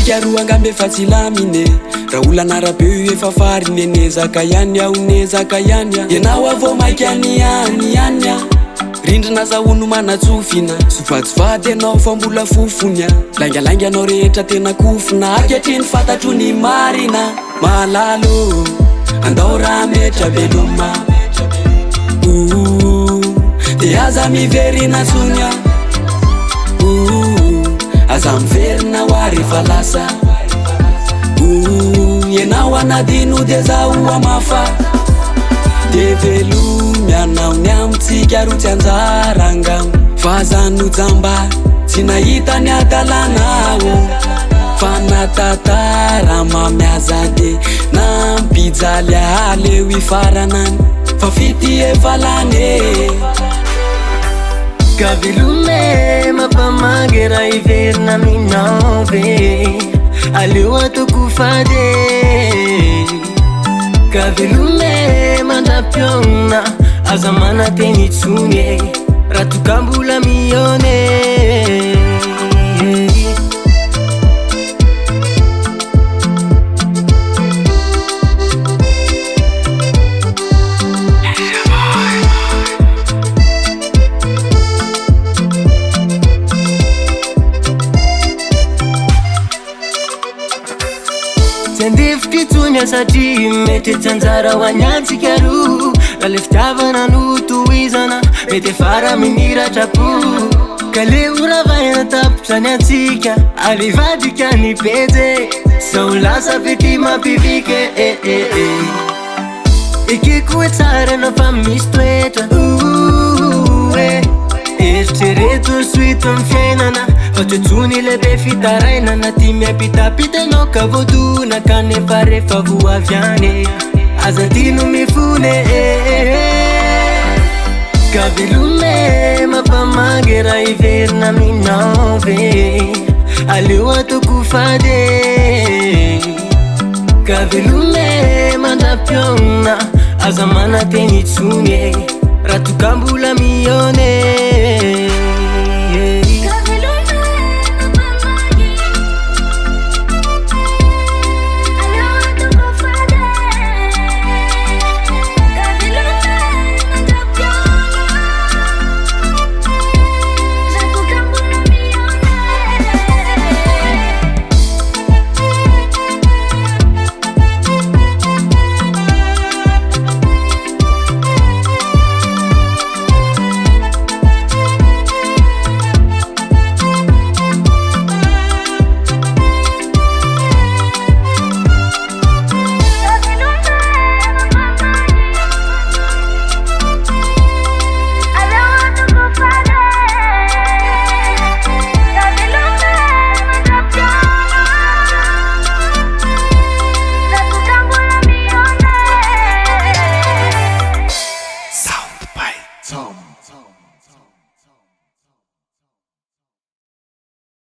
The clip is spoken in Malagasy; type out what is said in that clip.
Tikaroa angambe fa tsy lamine raha olana rabe efa farinene zaka ihany aone zaka ihany ianao avao maiky anianiania rindrina zahono manatsofina sovatsovady anao fa mbola fofony laingalainga anao rehetra tena kofina ankehitriny fantatro ny marina malalo andao raha metra veloma de aza miverina sonya aza miverina ho rehefa lasa ianao anadino de zaho amafa de velomy anao ny amitsika ro tsy anjara angamo fa zano jamba tsy nahita ny adalanao fa natatara mamiaza de nampijaly aleo ifaranany fa fity efa lane ka velomy mampamangy raha iverina aminao ve aleo atoko fady ka velomy mandram-piona aza manateny itsony raha tokambola mione Titunya satri mete tsanjara wanyansika ru Rale fitavana no tuizana mete fara minira chapu Kale uravayana taputra nyansika alivadika ni pete saulasa peti mapivike Ikikuwe tsara na famistueta Eritrereto suito mfiainana Fatotony lebe fitarainana Ty miapitapitana ka vodona kanefa rehefa voaviany azantino mifone ka velomy mampamangy raha iverina aminao ve aleo atoko fady ka velomy mandram-piona aza manateny itsony raha tokambola mione